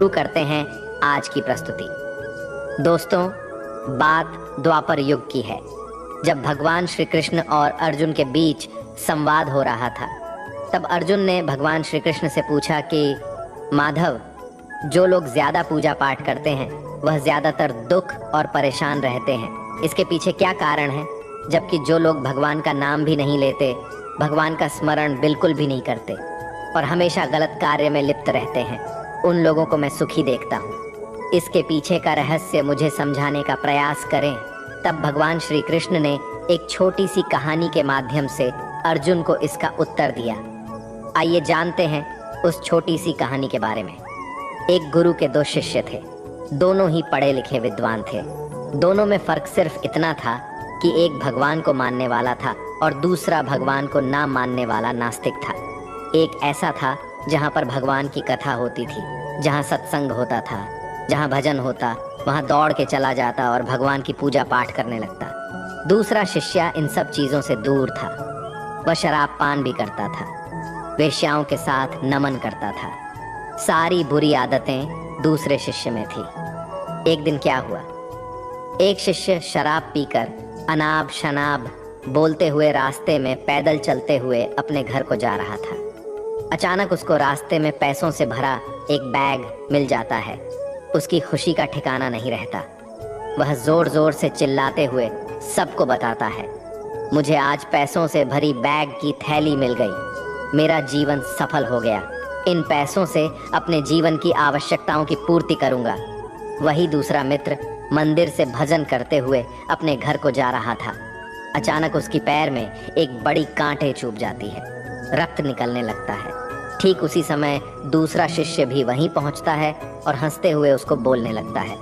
शुरू करते हैं आज की प्रस्तुति। दोस्तों, बात द्वापर युग की है, जब भगवान श्री कृष्ण और अर्जुन के बीच संवाद हो रहा था। तब अर्जुन ने भगवान श्री कृष्ण से पूछा कि माधव, जो लोग ज्यादा पूजा पाठ करते हैं वह ज्यादातर दुख और परेशान रहते हैं, इसके पीछे क्या कारण है? जबकि जो लोग भगवान का नाम भी नहीं लेते, भगवान का स्मरण बिल्कुल भी नहीं करते और हमेशा गलत कार्य में लिप्त रहते हैं, उन लोगों को मैं सुखी देखता हूँ। इसके पीछे का रहस्य मुझे समझाने का प्रयास करें। तब भगवान श्री कृष्ण ने एक छोटी सी कहानी के माध्यम से अर्जुन को इसका उत्तर दिया। आइए जानते हैं उस छोटी सी कहानी के बारे में। एक गुरु के दो शिष्य थे, दोनों ही पढ़े लिखे विद्वान थे। दोनों में फर्क सिर्फ इतना था कि एक भगवान को मानने वाला था और दूसरा भगवान को ना मानने वाला नास्तिक था। एक ऐसा था जहाँ पर भगवान की कथा होती थी, जहाँ सत्संग होता था, जहाँ भजन होता, वहाँ दौड़ के चला जाता और भगवान की पूजा पाठ करने लगता। दूसरा शिष्य इन सब चीज़ों से दूर था। वह शराब पान भी करता था, वेश्याओं के साथ नमन करता था। सारी बुरी आदतें दूसरे शिष्य में थी। एक दिन क्या हुआ, एक शिष्य शराब पीकर अनाब शनाब बोलते हुए रास्ते में पैदल चलते हुए अपने घर को जा रहा था। अचानक उसको रास्ते में पैसों से भरा एक बैग मिल जाता है। उसकी खुशी का ठिकाना नहीं रहता। वह जोर जोर से चिल्लाते हुए सबको बताता है, मुझे आज पैसों से भरी बैग की थैली मिल गई, मेरा जीवन सफल हो गया, इन पैसों से अपने जीवन की आवश्यकताओं की पूर्ति करूंगा। वही दूसरा मित्र मंदिर से भजन करते हुए अपने घर को जा रहा था। अचानक उसकी पैर में एक बड़ी कांटे चुभ जाती है, रक्त निकलने लगता है। ठीक उसी समय दूसरा शिष्य भी वहीं पहुंचता है और हंसते हुए उसको बोलने लगता है,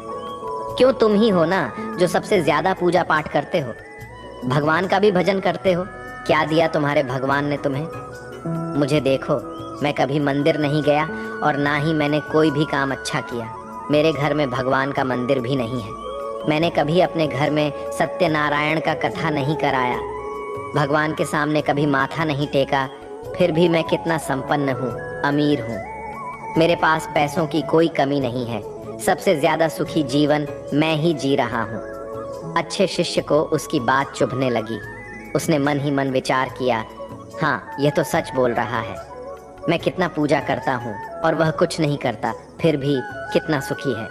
क्यों, तुम ही हो ना जो सबसे ज्यादा पूजा पाठ करते हो, भगवान का भी भजन करते हो, क्या दिया तुम्हारे भगवान ने तुम्हें? मुझे देखो, मैं कभी मंदिर नहीं गया और ना ही मैंने कोई भी काम अच्छा किया। मेरे घर में भगवान का मंदिर भी नहीं है। मैंने कभी अपने घर में सत्यनारायण का कथा नहीं कराया, भगवान के सामने कभी माथा नहीं टेका। फिर भी मैं कितना संपन्न हूँ, अमीर हूँ। मेरे पास पैसों की कोई कमी नहीं है। सबसे ज्यादा सुखी जीवन मैं ही जी रहा हूँ। अच्छे शिष्य को उसकी बात चुभने लगी। उसने मन ही मन विचार किया, हाँ, यह तो सच बोल रहा है। मैं कितना पूजा करता हूँ और वह कुछ नहीं करता, फिर भी कितना सुखी है।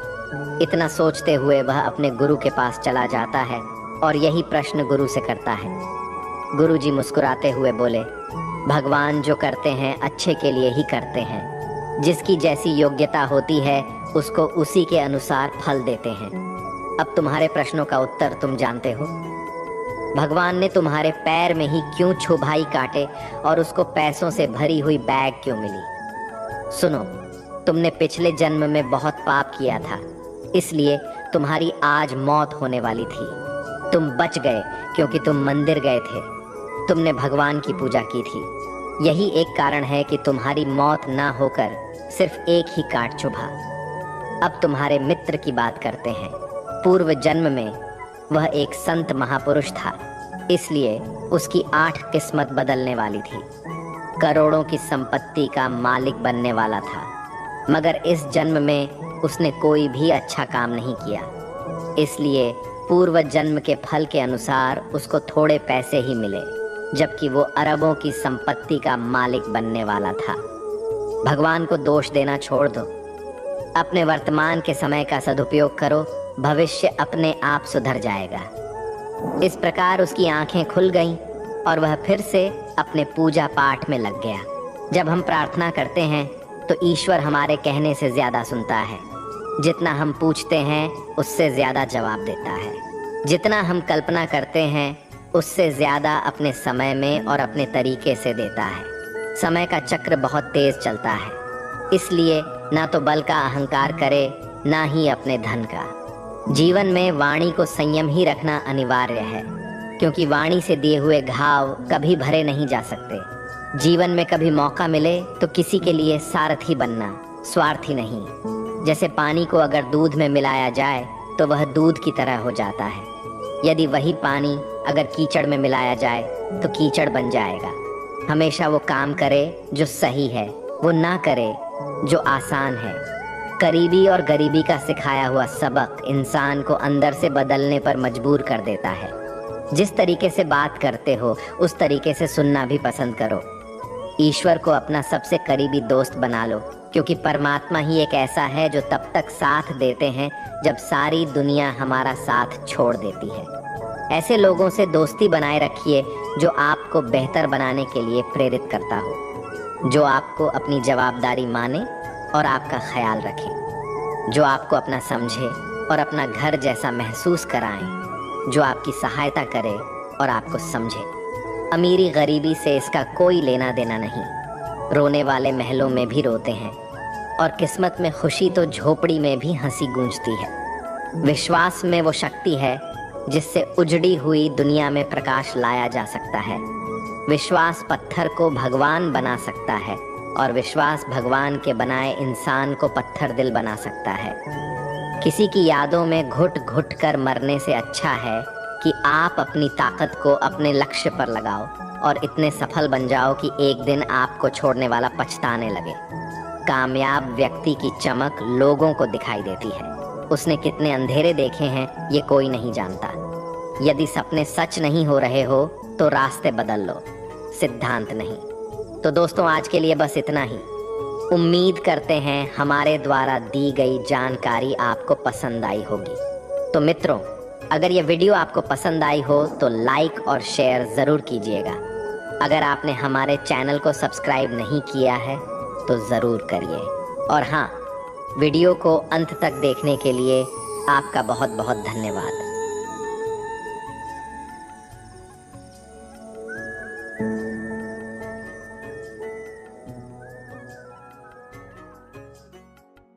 इतना सोचते हुए वह अपने गुरु के पास चला जाता है और यही प्रश्न गुरु से करता है। गुरु जी मुस्कुराते हुए बोले, भगवान जो करते हैं अच्छे के लिए ही करते हैं। जिसकी जैसी योग्यता होती है उसको उसी के अनुसार फल देते हैं। अब तुम्हारे प्रश्नों का उत्तर तुम जानते हो। भगवान ने तुम्हारे पैर में ही क्यों छुभाई काटे और उसको पैसों से भरी हुई बैग क्यों मिली? सुनो, तुमने पिछले जन्म में बहुत पाप किया था, इसलिए तुम्हारी आज मौत होने वाली थी। तुम बच गए क्योंकि तुम मंदिर गए थे, तुमने भगवान की पूजा की थी। यही एक कारण है कि तुम्हारी मौत ना होकर सिर्फ एक ही काट चुभा। अब तुम्हारे मित्र की बात करते हैं। पूर्व जन्म में वह एक संत महापुरुष था, इसलिए उसकी 8 किस्मत बदलने वाली थी। करोड़ों की संपत्ति का मालिक बनने वाला था, मगर इस जन्म में उसने कोई भी अच्छा काम नहीं किया। इसलिए पूर्व जन्म के फल के अनुसार उसको थोड़े पैसे ही मिले, जबकि वो अरबों की संपत्ति का मालिक बनने वाला था। भगवान को दोष देना छोड़ दो, अपने वर्तमान के समय का सदुपयोग करो, भविष्य अपने आप सुधर जाएगा। इस प्रकार उसकी आंखें खुल गईं और वह फिर से अपने पूजा पाठ में लग गया। जब हम प्रार्थना करते हैं तो ईश्वर हमारे कहने से ज्यादा सुनता है। जितना हम पूछते हैं उससे ज्यादा जवाब देता है। जितना हम कल्पना करते हैं उससे ज्यादा अपने समय में और अपने तरीके से देता है। समय का चक्र बहुत तेज चलता है, इसलिए ना तो बल का अहंकार करे, ना ही अपने धन का। जीवन में वाणी को संयम ही रखना अनिवार्य है, क्योंकि वाणी से दिए हुए घाव कभी भरे नहीं जा सकते। जीवन में कभी मौका मिले तो किसी के लिए सारथी बनना, स्वार्थी नहीं। जैसे पानी को अगर दूध में मिलाया जाए तो वह दूध की तरह हो जाता है। यदि वही पानी अगर कीचड़ में मिलाया जाए तो कीचड़ बन जाएगा। हमेशा वो काम करे जो सही है, वो ना करे जो आसान है। करीबी और गरीबी का सिखाया हुआ सबक इंसान को अंदर से बदलने पर मजबूर कर देता है। जिस तरीके से बात करते हो उस तरीके से सुनना भी पसंद करो। ईश्वर को अपना सबसे करीबी दोस्त बना लो, क्योंकि परमात्मा ही एक ऐसा है जो तब तक साथ देते हैं जब सारी दुनिया हमारा साथ छोड़ देती है। ऐसे लोगों से दोस्ती बनाए रखिए जो आपको बेहतर बनाने के लिए प्रेरित करता हो, जो आपको अपनी जवाबदारी माने और आपका ख्याल रखे, जो आपको अपना समझे और अपना घर जैसा महसूस कराएं, जो आपकी सहायता करे और आपको समझे। अमीरी गरीबी से इसका कोई लेना देना नहीं। रोने वाले महलों में भी रोते हैं और किस्मत में खुशी तो झोपड़ी में भी हंसी गूंजती है। विश्वास में वो शक्ति है जिससे उजड़ी हुई दुनिया में प्रकाश लाया जा सकता है। विश्वास पत्थर को भगवान बना सकता है और विश्वास भगवान के बनाए इंसान को पत्थर दिल बना सकता है। किसी की यादों में घुट घुट कर मरने से अच्छा है कि आप अपनी ताकत को अपने लक्ष्य पर लगाओ और इतने सफल बन जाओ कि एक दिन आपको छोड़ने वाला पछताने लगे। कामयाब व्यक्ति की चमक लोगों को दिखाई देती है। उसने कितने अंधेरे देखे हैं ये कोई नहीं जानता। यदि सपने सच नहीं हो रहे हो तो रास्ते बदल लो, सिद्धांत नहीं। तो दोस्तों, आज के लिए बस इतना ही। उम्मीद करते हैं हमारे द्वारा दी गई जानकारी आपको पसंद आई होगी। तो मित्रों, अगर ये वीडियो आपको पसंद आई हो तो लाइक और शेयर ज़रूर कीजिएगा। अगर आपने हमारे चैनल को सब्सक्राइब नहीं किया है तो ज़रूर करिए। और हाँ, वीडियो को अंत तक देखने के लिए आपका बहुत बहुत धन्यवाद।